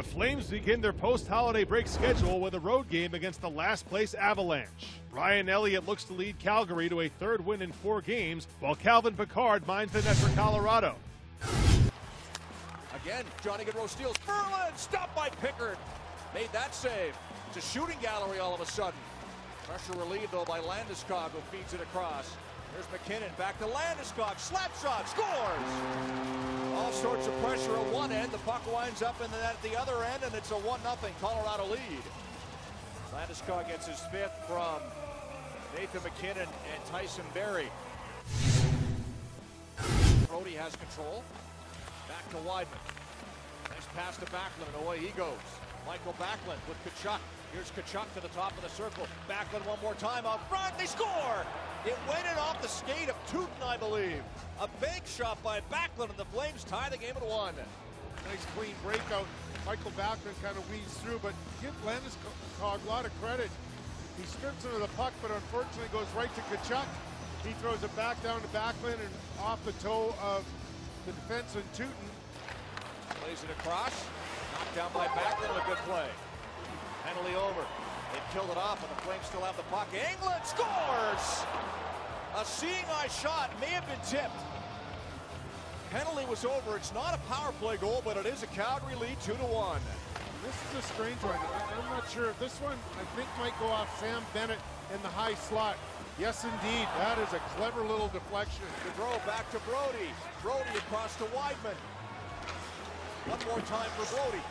The Flames begin their post-holiday break schedule with a road game against the last-place Avalanche. Brian Elliott looks to lead Calgary to a third win in 4 games, while Calvin Pickard minds the net for Colorado. Again, Johnny Gaudreau steals. Ferland, stopped by Pickard. Made that save. It's a shooting gallery all of a sudden. Pressure relieved, though, by Landeskog, who feeds it across. Here's McKinnon, back to Landeskog. Slap shot, scores! All sorts of pressure at one end. The puck winds up in the net at the other end, and it's a 1-0 Colorado lead. Landeskog gets his 5th from Nathan McKinnon and Tyson Barrie. Brodie has control. Back to Wideman. Nice pass to Backlund, and away he goes. Michael Backlund with Tkachuk. Here's Tkachuk to the top of the circle. Backlund one more time out front. They score! It went in off the skate of Teuton, I believe. A bank shot by Backlund, and the Flames tie the game at 1. Nice clean breakout. Michael Backlund kind of weaves through, but give Landeskog a lot of credit. He strips into the puck, but unfortunately goes right to Tkachuk. He throws it back down to Backlund and off the toe of the defenseman Teuton. Plays it across. Knocked down by Backlund. A good play. Penalty over. They've killed it off, and the Flames still have the puck. Engelland scores! A seeing eye shot may have been tipped. Penalty was over. It's not a power play goal, but it is a Calgary lead 2-1. This is a strange one. I'm not sure. This one, I think, might go off Sam Bennett in the high slot. Yes, indeed. That is a clever little deflection. Gaudreau back to Brodie. Brodie across to Wideman. One more time for Brodie.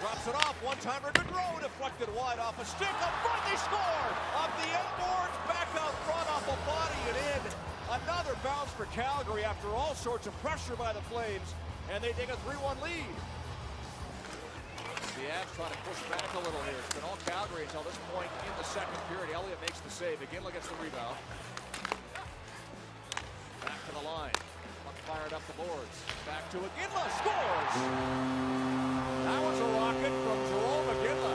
Drops it off. One time for Gaudreau. Deflected wide off a stick. Up front, they score! Off the end boards, back out front off a body and in. Another bounce for Calgary after all sorts of pressure by the Flames, and they take a 3-1 lead. The Avs trying to push back a little here. It's been all Calgary until this point in the second period. Elliott makes the save. Iginla gets the rebound. Back to the line. Puck fired up the boards. Back to Iginla. Scores! That was a rocket from Jarome Iginla.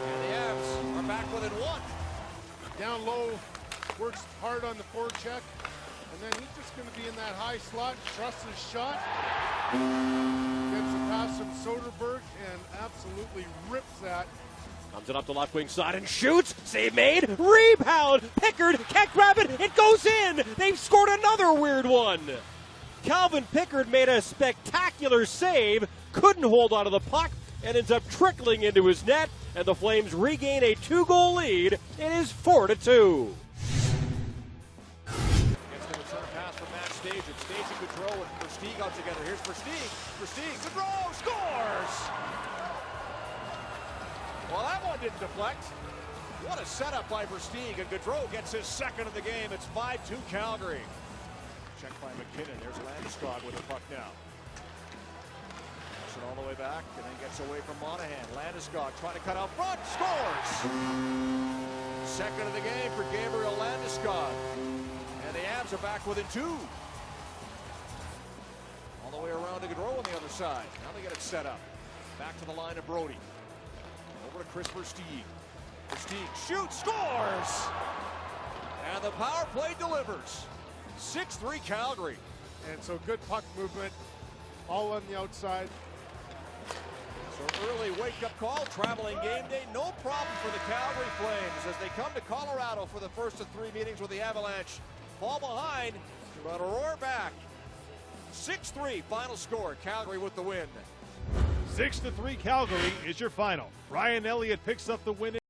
And the Avs are back within 1. Down low, works hard on the forecheck. And then he's just going to be in that high slot, trusts his shot. Gets a pass from Soderberg and absolutely rips that. Comes it up the left wing side and shoots. Save made. Rebound. Pickard can't grab it. It goes in. They've scored another weird one. Calvin Pickard made a spectacular save. Couldn't hold onto the puck and ends up trickling into his net. And the Flames regain a 2-goal lead. It is 4-2. Stage and Gaudreau and Versteeg out together. Here's Versteeg, Gaudreau scores! Well, that one didn't deflect. What a setup by Versteeg, and Gaudreau gets his 2nd of the game. It's 5-2 Calgary. Checked by McKinnon. There's Landeskog with the puck now. Puts it all the way back, and then gets away from Monahan. Landeskog trying to cut out front, scores! 2nd of the game for Gabriel Landeskog. And the Avs are back within 2. All the way around to Gaudreau on the other side. Now they get it set up. Back to the line of Brodie. Over to Chris Versteeg. Versteeg shoots, scores! And the power play delivers. 6-3 Calgary. And so good puck movement, all on the outside. So early wake-up call, traveling game day. No problem for the Calgary Flames as they come to Colorado for the first of 3 meetings with the Avalanche. Fall behind, but roar back. 6-3 final score. Calgary with the win. 6-3 Calgary is your final. Brian Elliott picks up the win.